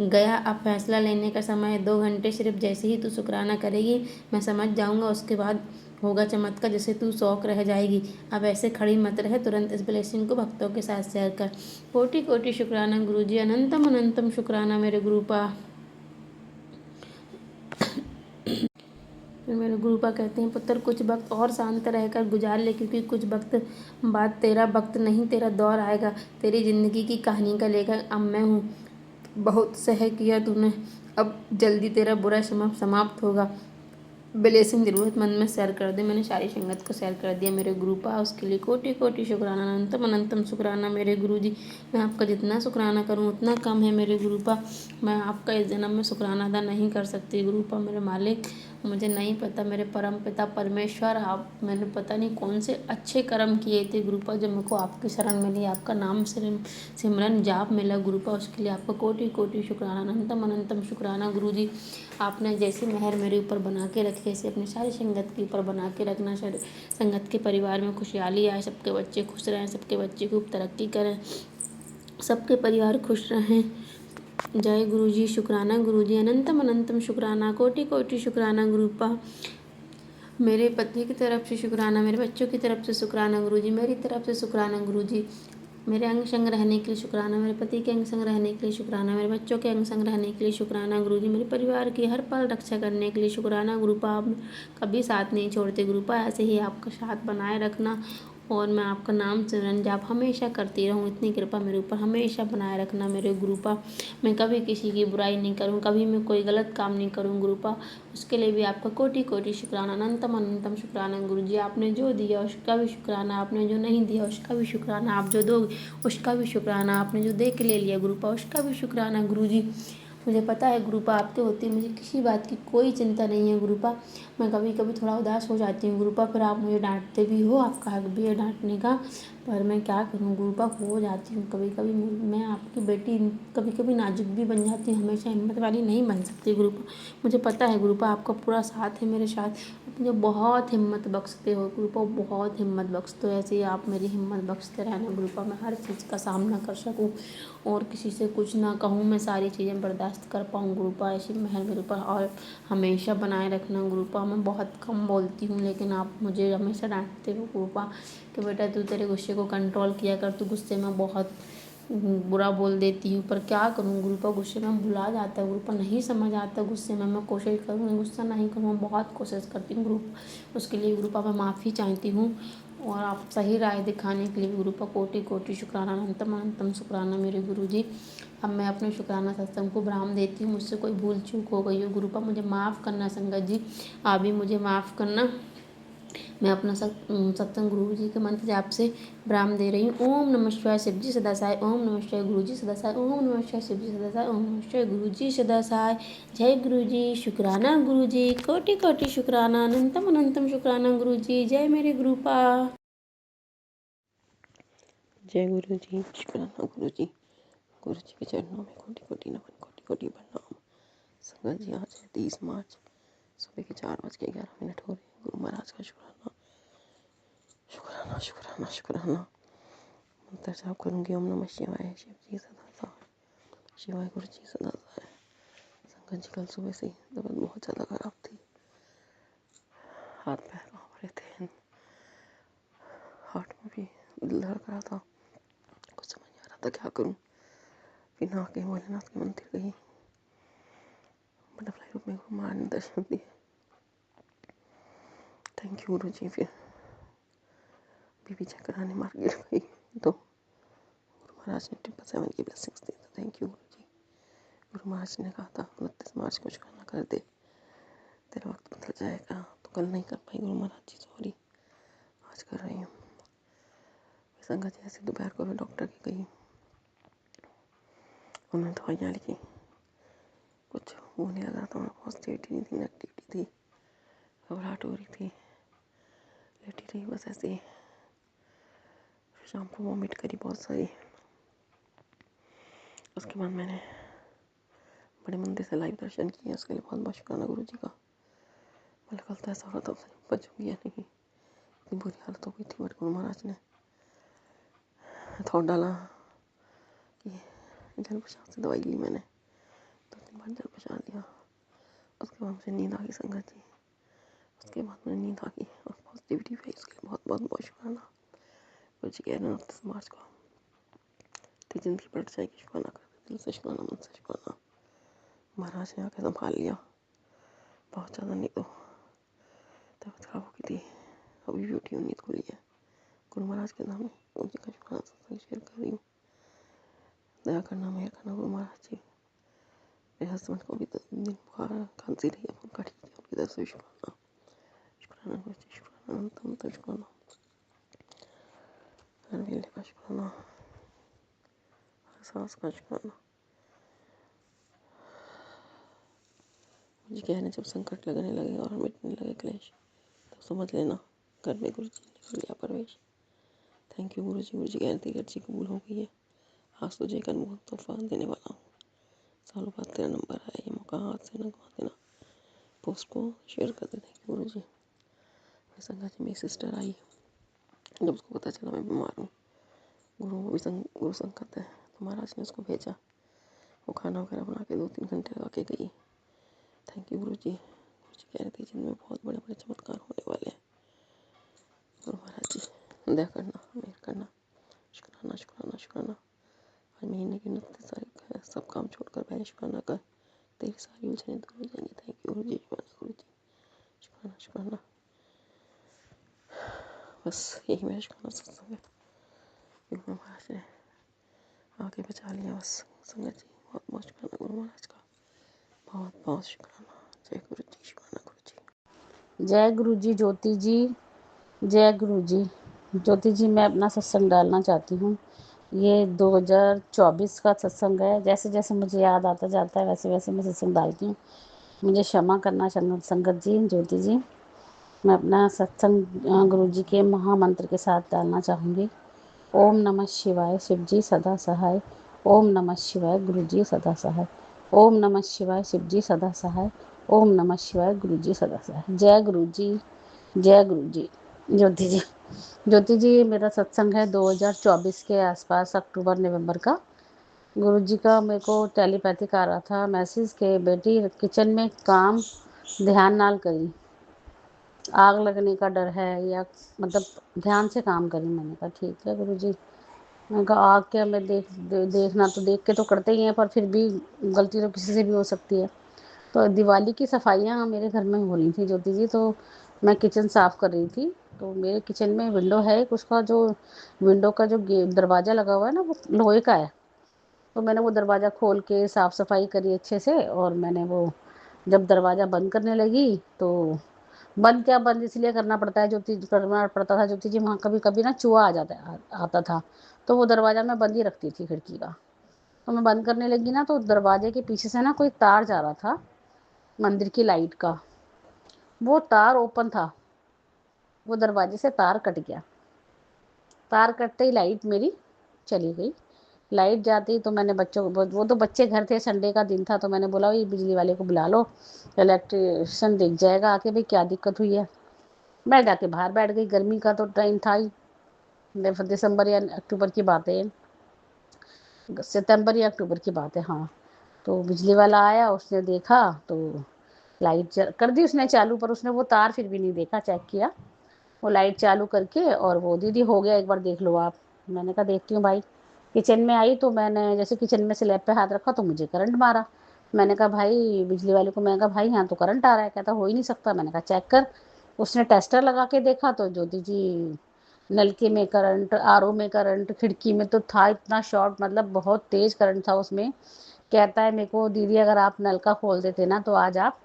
गया, अब फैसला लेने का समय है। 2 घंटे सिर्फ जैसे ही तू शुक्राना करेगी मैं समझ जाऊँगा। उसके बाद होगा चमत्कार जिसे तू शौक रह जाएगी। अब ऐसे खड़ी मत रहे, तुरंत इस ब्लेसिंग को भक्तों के साथ शेयर कर। कोटि कोटि शुक्राना गुरु जी, अनंतम अनंतम शुक्राना मेरे गुरुपा। फिर मेरे गुरुपा कहते हैं पुत्र कुछ वक्त और शांत रहकर गुजार ले, क्योंकि कुछ वक्त बाद तेरा वक्त नहीं तेरा दौर आएगा। तेरी ज़िंदगी की कहानी का लेखक अब मैं हूँ। बहुत सह किया तूने, अब जल्दी तेरा बुरा समाप्त होगा। ब्लेसिंग ज़रूरतमंद में शेयर कर दे। मैंने सारी संगत को शेयर कर दिया मेरे गुरुपा। उसके लिए कोटि कोटि शुक्राना, अनंतम अनंतम शुक्राना मेरे गुरु जी। मैं आपका जितना शुक्राना करूं उतना कम है मेरे गुरुपा। मैं आपका इस जन्म में शुक्राना अदा नहीं कर सकती गुरुपा। मेरे मालिक मुझे नहीं पता, मेरे परम पिता परमेश्वर आप, मैंने पता नहीं कौन से अच्छे कर्म किए थे गुरुपा जब मेरे को आपकी शरण मिली, आपका नाम सिमरन जाप मिला गुरुपा। उसके लिए आपका कोटि कोटि शुक्राना, अनंतम अनंतम शुक्राना गुरु जी। आपने जैसी मेहर मेरे ऊपर बना के रखी ऐसे अपनी सारी संगत के ऊपर बना के रखना। संगत के परिवार में खुशहाली आए, सबके बच्चे खुश रहें, सबके बच्चे खूब तरक्की करें, सबके परिवार खुश रहें। जय गुरु जी। शुक्राना गुरु जी, अनंतम अनंतम शुक्राना, कोटि कोटि शुक्राना गुरुपा। मेरे पति की तरफ से शुक्राना, मेरे बच्चों की तरफ से शुक्राना गुरु जी, मेरी तरफ से शुक्राना गुरु जी। मेरे अंग संग रहने के लिए शुक्राना, मेरे पति के अंग संग रहने के लिए शुक्राना, मेरे बच्चों के अंग संग रहने के लिए शुक्राना गुरु जी। मेरे परिवार की हर पल रक्षा करने के लिए शुक्राना गुरुपा। आप कभी साथ नहीं छोड़ते गुरुपा, ऐसे ही आपका साथ बनाए रखना और मैं आपका नाम सिमरन जाप हमेशा करती रहूँ। इतनी कृपा मेरे ऊपर हमेशा बनाए रखना मेरे गुरुपा। मैं कभी किसी की बुराई नहीं करूँ, कभी मैं कोई गलत काम नहीं करूँ गुरुपा। उसके लिए भी आपका कोटि कोटि शुक्राना, अनंतम अनंतम शुक्राना गुरु जी। आपने जो दिया उसका भी शुक्राना, आपने जो नहीं दिया उसका भी शुक्राना, आप जो दोगे उसका भी शुक्राना, आपने जो दे के ले लिया गुरुपा उसका भी शुक्राना गुरु जी। मुझे पता है गुरुपा आपके होती है, मुझे किसी बात की कोई चिंता नहीं है गुरुपा। मैं कभी कभी थोड़ा उदास हो जाती हूँ गुरुपा, फिर आप मुझे डांटते भी हो, आपका हक भी है डांटने का, पर मैं क्या करूँ गुरुपा, हो जाती हूँ कभी कभी। मैं आपकी बेटी कभी कभी नाजुक भी बन जाती हूँ, हमेशा हिम्मत वाली नहीं बन सकती गुरुपा। मुझे पता है गुरुपा आपका पूरा साथ है मेरे साथ, मुझे बहुत हिम्मत बख्शते हो गुरुपा, बहुत हिम्मत बख्शते हो। ऐसे ही आप मेरी हिम्मत बख्शते रहना गुरुपा, मैं हर चीज़ का सामना कर सकूँ और किसी से कुछ ना कहूँ, मैं सारी चीज़ें बर्दाश्त कर पाऊँ गुरुपा। ऐसी मेहर मेरे ऊपर और हमेशा बनाए रखना गुरुपा। मैं बहुत कम बोलती हूँ लेकिन आप मुझे हमेशा डांटते हो गुरुपा कि बेटा तू तेरे गुस्से को कंट्रोल किया कर, तू गुस्से में बहुत बुरा बोल देती हूँ, पर क्या करूँ गुरुपा, गुस्से में भुला जाता है गुरुपा, नहीं समझ आता गुस्से में। मैं कोशिश करूँगी गुस्सा नहीं करूँ, मैं बहुत कोशिश करती हूँ गुरुपा। उसके लिए गुरुपा मैं माफ़ी चाहती हूँ और आप सही राय दिखाने के लिए गुरुपा कोटि कोटि शुक्राना, अनंतम अनंतम शुक्राना मेरे गुरु जी। अब मैं अपने शुक्राना सत्संग को विराम देती हूँ। मुझसे कोई भूल चूक हो गई हो गुरुपा मुझे माफ़ करना, संगत जी आप भी मुझे माफ़ करना। मैं अपना सत्संग गुरु जी के मंत्र जाप से विराम दे रही हूँ। ओम नमः शिवाय शिव जी सदा साय, ओम नमः शिवाय गुरु जी सदा साय, ओम नमः शिवाय शिव जी सदा साय, ओम नमः शिवाय गुरु जी सदा साय। जय गुरु जी। शुक्राना गुरु जी, कोटि कोटि शुक्राना, अनंतम अनंतम शुक्राना गुरु जी। जय मेरे गुरुपा। जय गुरु जी। शुक्राना गुरु जी। गुरु जी के चरणों में कोटि कोटि नमन, कोटि कोटि प्रणाम। संगत जी आज है 30 मार्च, सुबह के 4:11 हो रहे हैं। गुरु महाराज का शुक्राना शुक्राना शुक्राना शुक्राना। मंत्र जाप करूँगी ओम नमः शिवाय शिव जी सदा साय, शिवाय गुरु जी सदा साय। संगत जी कल सुबह से तबीयत बहुत ज़्यादा खराब थी, हाथ पैर काँप रहे थे, हार्ट में भी दिल धड़क रहा था, कुछ समझ नहीं आ रहा गई भोलेनाथ के मंदिर गई, बटरफ्लाई रूप में गुरु महाराज ने दर्शन दिए। थैंक यू गुरु जी। फिर बीबी चेक कराने मार्केट गई तो गुरु महाराज ने 777 की ब्लेसिंग्स दी। तो थैंक यू गुरु जी। गुरु महाराज ने कहा था 29 मार्च को शुक्राना कर दे, तेरा वक्त बदल जाएगा। तो कल नहीं कर पाई गुरु महाराज जी, सॉरी, आज कर रही हूँ। संगत जी ऐसे दोपहर को मैं डॉक्टर की गई, उन्होंने दवाइयाँ लिखी, कुछ वो नहीं लग रहा था, पॉजिटिविटी नहीं थी, नेगेटिविटी थी, घबराहट हो रही थी, लेटी रही बस ऐसे ही। शाम को वॉमिट करी बहुत सारी। उसके बाद मैंने बड़े मंदिर से लाइव दर्शन किए, उसके लिए बहुत बहुत शुक्राना गुरु जी का। मतलब कल तो ऐसा हो रहा था बचूंगी या नहीं, इतनी बुरी हालत हो गई थी। बट गुरु महाराज ने थॉट डाला कि जल प्रसाद से दवाई ली मैंने, 2-3 बार जल प्रसाद दिया। उसके बाद मुझे नींद आ गई संगत जी, उसके बाद मुझे नींद आ गई और पॉजिटिविटी हुई। उसके लिए बहुत बहुत बहुत शुक्राना गुरु जी। कह रहे हैं 29 मार्च को तेरी जिंदगी पलट जाएगी, शुक्राना कर, दिल से शुक्राना, मन से शुक्राना। महाराज ने आके संभाल लिया, बहुत ज़्यादा नहीं तो तबीयत खराब हो गई थी, अभी भी उठी हूँ, नींद खुली है। गुरु महाराज के नाम में उनकी का शुक्राना सत्संग शेयर कर रही हूँ। दया करना, मेहर करना गुरु महाराज जी। मेरे हस्बैंड को भी 2 दिन बुखार खांसी रही है, उनका ठीक है, उनकी तरफ से भी शुक्राना। शुक्राना गुरु जी, शुक्राना, अनंत शुक्राना, हर वेले का शुक्राना, हर सांस का शुक्राना। मुझे कह रहे जब संकट लगने लगे और मिटने लगे क्लेश, तब समझ लेना घर में गुरु जी ने कर लिया प्रवेश। थैंक यू गुरु जी। गुरु जी कह रहे थे अर्जी कबूल हो गई है, आज तुझे एक अनमोल तोहफा देने वाला हूँ। सालों बाद तेरा नंबर आया, ये मौका हाथ से न गवा देना। पोस्ट को शेयर कर दे। थैंक यू गुरु जी। मेरी संगत जी, मेरी सिस्टर आई, जब उसको पता चला मैं बीमार हूँ, गुरु संगत है, तो महाराज ने उसको भेजा। वो खाना वगैरह बना के 2-3 घंटे लगा के गई। थैंक यू गुरु जी। गुरु जी कह रहे थे जिनमें बहुत बड़े बड़े चमत्कार होने वाले हैं। गुरु महाराज जी दया करना, मेहर करना, शुक्राना शुक्राना शुक्राना। आज महीने की 29 तारीख है, सब काम छोड़कर पहले शुक्राना कर, तेरी सारी उलझने दूर हो जाएंगी। थैंक यू गुरु जी, शुक्राना गुरु जी, शुक्राना शुक्राना। बस यही मेरा शुक्राना सत्संग है। गुरु महाराज ने आगे बचा लिया बस संगत जी। बहुत बहुत शुक्राना गुरु महाराज का, बहुत बहुत शुक्राना। जय गुरु जी, शुक्राना गुरु जी। जय गुरु जी। ज्योति जी, जय गुरु जी। ज्योति जी, मैं अपना सत्संग डालना चाहती हूँ। ये 2024 का सत्संग है। जैसे जैसे मुझे याद आता जाता है वैसे वैसे मैं सत्संग डालती हूँ, मुझे क्षमा करना संगत जी, ज्योति जी। मैं अपना सत्संग गुरु जी के महामंत्र के साथ डालना चाहूँगी। ओम नमः शिवाय, शिव जी सदा सहाय। ओम नमः शिवाय, गुरु जी सदा सहाय। ओम नमः शिवाय, शिव जी सदा सहाय। ओम नमः शिवाय, गुरु जी सदा सहाय। जय गुरु जी, जय गुरु जी। ज्योति जी, ज्योति जी, मेरा सत्संग है 2024 के आसपास, अक्टूबर नवंबर का। गुरु जी का मेरे को टेलीपैथिक आ रहा था मैसेज के, बेटी किचन में काम ध्यान नाल करी, आग लगने का डर है, या मतलब ध्यान से काम करी। मैंने कहा ठीक है गुरु जी। मैंने कहा आग क्या, मैं देखना तो देख के तो करते ही हैं, पर फिर भी गलती तो किसी से भी हो सकती है। तो दिवाली की सफाइयाँ मेरे घर में हो रही थी ज्योति जी, तो मैं किचन साफ़ कर रही थी। तो मेरे किचन में विंडो है एक, उसका जो विंडो का जो दरवाज़ा लगा हुआ है ना, वो लोहे का है। तो मैंने वो दरवाज़ा खोल के साफ़ सफाई करी अच्छे से, और मैंने वो जब दरवाज़ा बंद करने लगी तो बंद इसलिए करना पड़ता है करना पड़ता था ज्योति जी, वहाँ कभी कभी ना चूहा आता था, तो वो दरवाज़ा मैं बंद ही रखती थी खिड़की का। तो मैं बंद करने लगी ना, तो दरवाजे के पीछे से ना कोई तार जा रहा था मंदिर की लाइट का, वो तार ओपन था, वो दरवाजे से तार कट गया। तार कटते ही लाइट मेरी चली गई। लाइट जाती तो मैंने बच्चों को, वो तो बच्चे घर थे, संडे का दिन था, तो मैंने बोला ये बिजली वाले को बुला लो, इलेक्ट्रिशियन देख जाएगा आके भाई क्या दिक्कत हुई है। मैं जाके बाहर बैठ गई, गर्मी का तो टाइम था ही, दिसंबर या अक्टूबर की बात है, सितंबर या अक्टूबर की बात है, हाँ। तो बिजली वाला आया, उसने देखा तो लाइट कर दी उसने चालू, पर उसने वो तार फिर भी नहीं देखा, चेक किया। वो लाइट चालू करके, और वो दीदी हो गया एक बार देख लो आप। मैंने कहा देखती हूँ भाई। किचन में आई तो मैंने जैसे किचन में स्लैब पे हाथ रखा तो मुझे करंट मारा। मैंने कहा भाई बिजली वाले को, मैंने कहा भाई यहाँ तो करंट आ रहा है। कहता हो ही नहीं सकता। मैंने कहा चेक कर। उसने टेस्टर लगा के देखा तो ज्योति जी नलके में करंट, आरओ में करंट, खिड़की में तो था इतना शॉर्ट, मतलब बहुत तेज करंट था उसमें। कहता है मेरे को दीदी अगर आप नलका खोल देते ना तो आज आप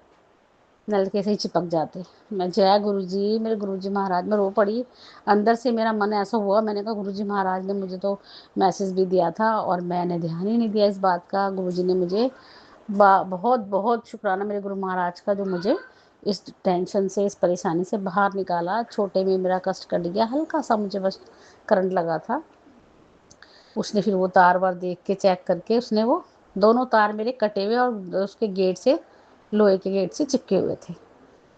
नलके से ही चिपक जाते। मैं जय गुरुजी, मेरे गुरुजी महाराज, में रो पड़ी। अंदर से मेरा मन ऐसा हुआ, मैंने कहा गुरुजी महाराज ने मुझे तो मैसेज भी दिया था और मैंने ध्यान ही नहीं दिया इस बात का। गुरुजी ने मुझे बहुत बहुत शुक्राना मेरे गुरु महाराज का, जो मुझे इस टेंशन से, इस परेशानी से बाहर निकाला। छोटे में मेरा कष्ट कट गया, हल्का सा मुझे बस करंट लगा था। उसने फिर वो तार वार देख के चेक करके उसने वो दोनों तार मेरे कटे हुए और उसके गेट से, लोहे के गेट से चिपके हुए थे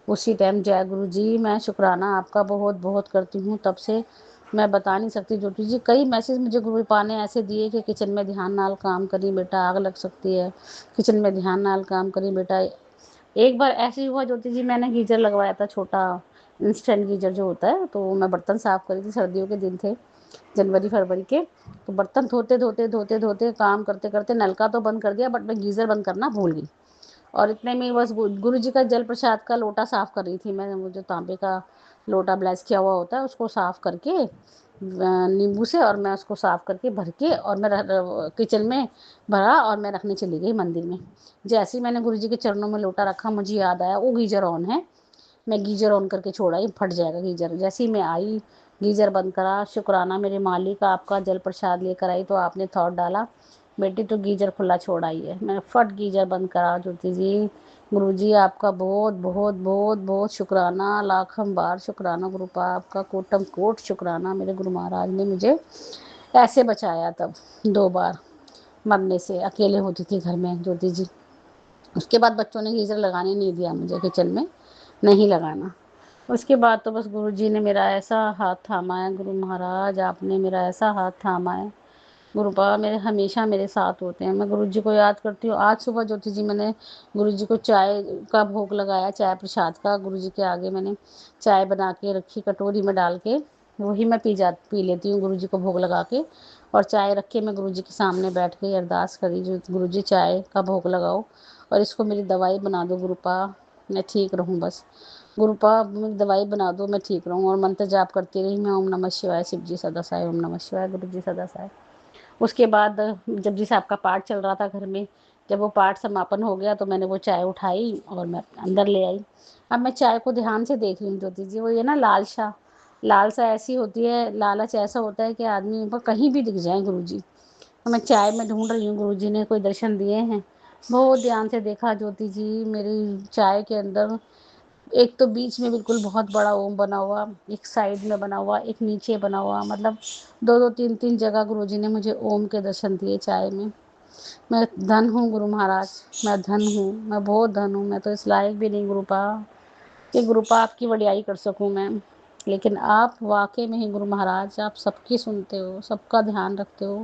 उसी टाइम। जय गुरु जी, मैं शुक्राना आपका बहुत बहुत करती हूँ। तब से मैं बता नहीं सकती ज्योति जी, कई मैसेज मुझे गुरुपा ने ऐसे दिए कि किचन में ध्यान नाल काम करी बेटा, आग लग सकती है, किचन में ध्यान नाल काम करी बेटा। एक बार ऐसे ही हुआ ज्योति जी, मैंने गीजर लगवाया था, छोटा इंस्टेंट गीजर जो होता है, तो मैं बर्तन साफ़ करी थी, सर्दियों के दिन थे, जनवरी फरवरी के। तो बर्तन धोते धोते धोते धोते काम करते करते नलका तो बंद कर दिया, बट मैं गीज़र बंद करना भूल गई। और इतने में बस गुरु जी का जल प्रसाद का लोटा साफ़ कर रही थी मैं, वो जो तांबे का लोटा ब्लेस किया हुआ होता है उसको साफ़ करके नींबू से, और मैं उसको साफ़ करके भर के और मैं किचन में भरा और मैं रखने चली गई मंदिर में। जैसे ही मैंने गुरु जी के चरणों में लोटा रखा, मुझे याद आया वो गीजर ऑन है। मैं गीजर ऑन करके छोड़ा, ये फट जाएगा गीजर। जैसे ही मैं आई, गीजर बंद करा, शुक्राना मेरे मालिक आपका जल प्रसाद लेकर आई तो आपने थॉट डाला बेटी तो गीजर खुला छोड़ आई है। मैंने फट गीजर बंद करा। ज्योति जी, गुरु जी आपका बहुत बहुत बहुत बहुत शुक्राना, लाखम बार शुक्राना। गुरुपा आपका कोटम कोट शुक्राना। मेरे गुरु महाराज ने मुझे ऐसे बचाया तब 2 बार मरने से। अकेले होती थी घर में ज्योति जी। उसके बाद बच्चों ने गीज़र लगाने नहीं दिया मुझे, किचन में नहीं लगाना। उसके बाद तो बस गुरुजी ने मेरा ऐसा हाथ थामा है, गुरु महाराज आपने मेरा ऐसा हाथ थामा है। गुरुपा मेरे हमेशा मेरे साथ होते हैं। मैं गुरुजी को याद करती हूँ। आज सुबह ज्योति जी मैंने गुरुजी को चाय का भोग लगाया, चाय प्रसाद का। गुरुजी के आगे मैंने चाय बना के रखी कटोरी में डाल के, वही मैं पी लेती हूँ गुरुजी को भोग लगा के। और चाय रख के मैं गुरुजी के सामने बैठ के अरदास करी, जो गुरुजी चाय का भोग लगाओ और इसको मेरी दवाई बना दो गुरुपा, मैं ठीक रहूँ बस। गुरुपा मेरी दवाई बना दो, मैं ठीक रहूँ। और मंत्र जाप करती रही मैं, ओम नमः शिवाय, शिव जी सदा साय, ओम नमः शिवाय, गुरु जी सदा साय। उसके बाद जपजी साहब का पाठ चल रहा था घर में, जब वो पाठ समापन हो गया तो मैंने वो चाय उठाई और मैं अंदर ले आई। अब मैं चाय को ध्यान से देख रही हूँ ज्योति जी, वो ये ना लालसा, लालसा ऐसी होती है, लालच ऐसा होता है कि आदमी को कहीं भी दिख जाए गुरु जी। तो मैं चाय में ढूंढ रही हूँ गुरु जी ने कोई दर्शन दिए हैं। बहुत ध्यान से देखा ज्योति जी, मेरी चाय के अंदर एक तो बीच में बिल्कुल बहुत बड़ा ओम बना हुआ, एक साइड में बना हुआ, एक नीचे बना हुआ, मतलब 2-2 3-3 जगह गुरुजी ने मुझे ओम के दर्शन दिए चाय में। मैं धन हूँ गुरु महाराज, मैं धन हूँ, मैं बहुत धन हूँ। मैं तो इस लायक भी नहीं गुरुपा कि गुरुपा आपकी वडियाई कर सकूँ मैं, लेकिन आप वाकई में ही गुरु महाराज, आप सबकी सुनते हो, सबका ध्यान रखते हो।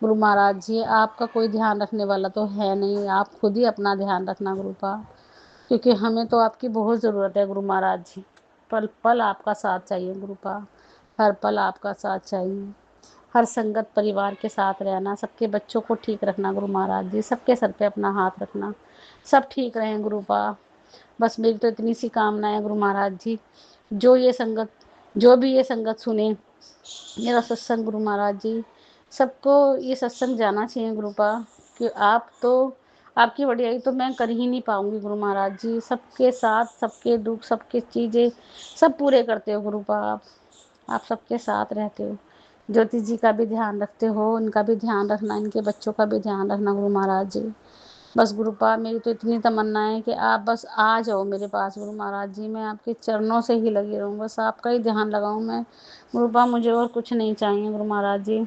गुरु महाराज जी, आपका कोई ध्यान रखने वाला तो है नहीं, आप खुद ही अपना ध्यान रखना गुरुपा, क्योंकि हमें तो आपकी बहुत ज़रूरत है गुरु महाराज जी। पल पल आपका साथ चाहिए गुरुपा, हर पल आपका साथ चाहिए। हर संगत परिवार के साथ रहना, सबके बच्चों को ठीक रखना गुरु महाराज जी, सबके सर पे अपना हाथ रखना, सब ठीक रहें गुरुपा। बस मेरी तो इतनी सी कामना है गुरु महाराज जी, जो भी ये संगत सुने मेरा सत्संग गुरु महाराज जी, सबको ये सत्संग जाना चाहिए गुरुपा, कि आप तो, आपकी वडियाई तो मैं कर ही नहीं पाऊंगी गुरु महाराज जी। सबके साथ, सबके दुख, सबके चीज़ें सब पूरे करते हो गुरुपा आप सबके साथ रहते हो। ज्योति जी का भी ध्यान रखते हो, उनका भी ध्यान रखना, इनके बच्चों का भी ध्यान रखना गुरु महाराज जी। बस गुरुपा मेरी तो इतनी तमन्ना है कि आप बस आ जाओ मेरे पास गुरु महाराज जी, मैं आपके चरणों से ही लगी रहूँ, बस आपका ही ध्यान लगाऊँ मैं गुरुपा, मुझे और कुछ नहीं चाहिए गुरु महाराज जी।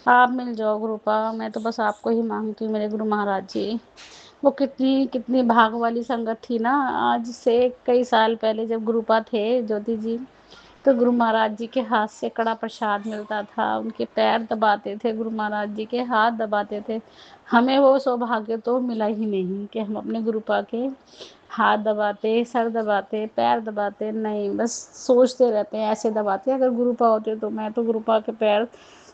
आप मिल जाओ गुरुपा, मैं तो बस आपको ही मांगती हूँ मेरे गुरु महाराज जी। वो कितनी कितनी भाग वाली संगत थी ना। आज से कई साल पहले जब गुरुपा थे ज्योति जी, तो गुरु महाराज जी के हाथ से कड़ा प्रसाद मिलता था, उनके पैर दबाते थे, गुरु महाराज जी के हाथ दबाते थे। हमें वो सौभाग्य तो मिला ही नहीं कि हम अपने गुरुपा के हाथ दबाते, सर दबाते, पैर दबाते, नहीं बस सोचते रहते हैं ऐसे दबाते। अगर गुरुपा होते तो मैं तो गुरुपा के पैर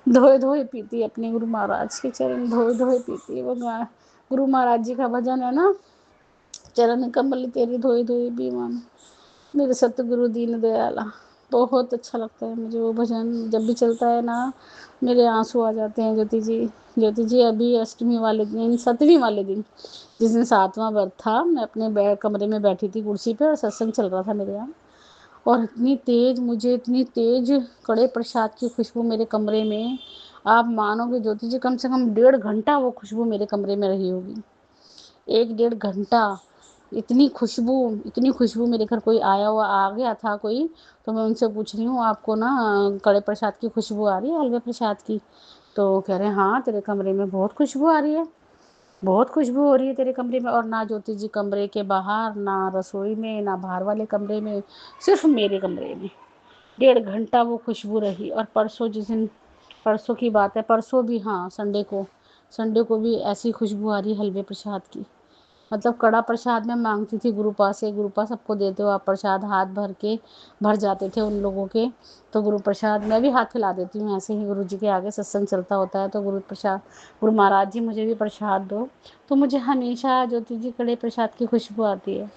धोए धोए पीती अपने गुरु महाराज के चरण, धोए धोए पीती। वो गुरु महाराज जी का भजन है ना, चरण कमल तेरे धोए धोए पीवन, मेरे सतगुरु दीन दयाला। बहुत अच्छा लगता है मुझे वो भजन, जब भी चलता है ना मेरे आंसू आ जाते हैं। ज्योति जी, ज्योति जी अभी अष्टमी वाले दिन, 7वीं वाले दिन, जिस दिन 7वां व्रत था, मैं अपने कमरे में बैठी थी कुर्सी पे और सत्संग चल रहा था मेरे यहाँ, और इतनी तेज, मुझे इतनी तेज कड़े प्रसाद की खुशबू मेरे कमरे में, आप मानोगे ज्योति जी, कम से कम 1.5 घंटा वो खुशबू मेरे कमरे में रही होगी। 1-1.5 घंटा इतनी खुशबू मेरे घर कोई आया हुआ आ गया था कोई, तो मैं उनसे पूछ रही हूँ आपको ना कड़े प्रसाद की खुशबू आ रही है, हलवे प्रसाद की? तो कह रहे हैं हाँ तेरे कमरे में बहुत खुशबू आ रही है, बहुत खुशबू हो रही है तेरे कमरे में। और ना ज्योति जी कमरे के बाहर, ना रसोई में, ना बाहर वाले कमरे में, सिर्फ मेरे कमरे में 1.5 घंटा वो खुशबू रही। और परसों, जिस दिन, परसों की बात है, परसों भी, हाँ संडे को भी ऐसी खुशबू आ रही हलवे प्रसाद की। मतलब कड़ा प्रसाद मैं मांगती थी गुरुपा से, गुरुपा सबको देते हो आप प्रसाद, हाथ भर के भर जाते थे उन लोगों के, तो गुरु प्रसाद मैं भी हाथ हिला देती हूँ ऐसे ही, गुरु जी के आगे सत्संग चलता होता है तो गुरु प्रसाद, गुरु महाराज जी मुझे भी प्रसाद दो, तो मुझे हमेशा ज्योति जी कड़े प्रसाद की खुशबू आती है।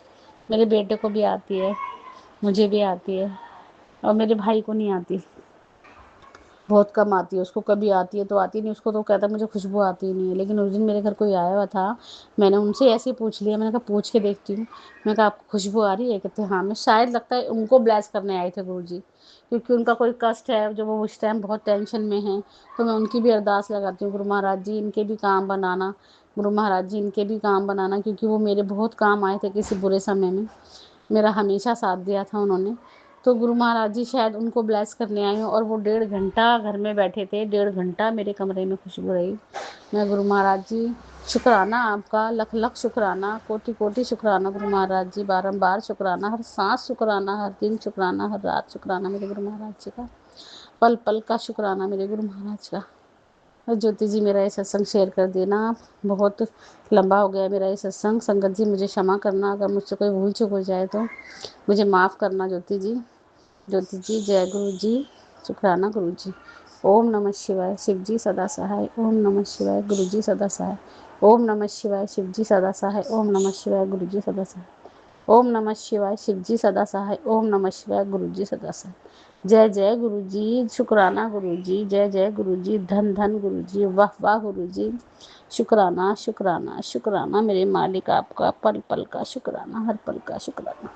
मेरे बेटे को भी आती है, मुझे भी आती है, और मेरे भाई को नहीं आती, बहुत कम आती है उसको, कभी आती है तो आती नहीं, उसको तो कहता है मुझे खुशबू आती ही नहीं है। लेकिन उस दिन मेरे घर कोई आया हुआ था, मैंने उनसे ऐसे ही पूछ लिया, मैंने कहा पूछ के देखती हूँ, मैंने कहा आपको खुशबू आ रही है? कहते हाँ। मैं शायद लगता है उनको ब्लेस करने आए थे गुरु जी, क्योंकि उनका कोई कष्ट है, जो वो उस टाइम बहुत टेंशन में है, तो मैं उनकी भी अरदास लगाती हूँ, गुरु महाराज जी इनके भी काम बनाना, गुरु महाराज जी इनके भी काम बनाना, क्योंकि वो मेरे बहुत काम आए थे किसी बुरे समय में, मेरा हमेशा साथ दिया था उन्होंने। तो गुरु महाराज जी शायद उनको ब्लेस करने आई हूँ, और वो 1.5 घंटा घर में बैठे थे, 1.5 घंटा मेरे कमरे में खुशबू रही। मैं गुरु महाराज जी, शुक्राना आपका, लख लख शुक्राना, कोटि कोटि शुक्राना गुरु महाराज जी, बारंबार शुक्राना, हर सांस शुक्राना, हर दिन शुक्राना, हर रात शुक्राना मेरे गुरु महाराज जी का, पल पल का शुक्राना मेरे गुरु महाराज का। और ज्योति जी मेरा ये सत्संग शेयर कर देना, बहुत लंबा हो गया मेरा ये सत्संग। संगत जी मुझे क्षमा करना, अगर मुझसे कोई भूल चूक हो जाए तो मुझे माफ़ करना ज्योति जी। ज्योति जी, जय गुरु जी, शुक्राना गुरु जी। ओम नमः शिवाय, शिव जी सदा सहाय। ओम नमः शिवाय, गुरु जी सदा सहाय। ओम नमः शिवाय, शिव जी सदा सहाय। ओम नमः शिवाय, गुरु जी सदा सहाय। ओम नमः शिवाय, शिव जी सदा सहाय। ओम नमः शिवाय, गुरु जी सदा सहाय। जय जय गुरु जी, शुक्राना गुरु जी, जय जय गुरु जी, धन धन गुरु जी, वाह वाह गुरु जी, शुक्राना शुक्राना शुक्राना मेरे मालिक आपका, पल पल का शुक्राना, हर पल का शुक्राना।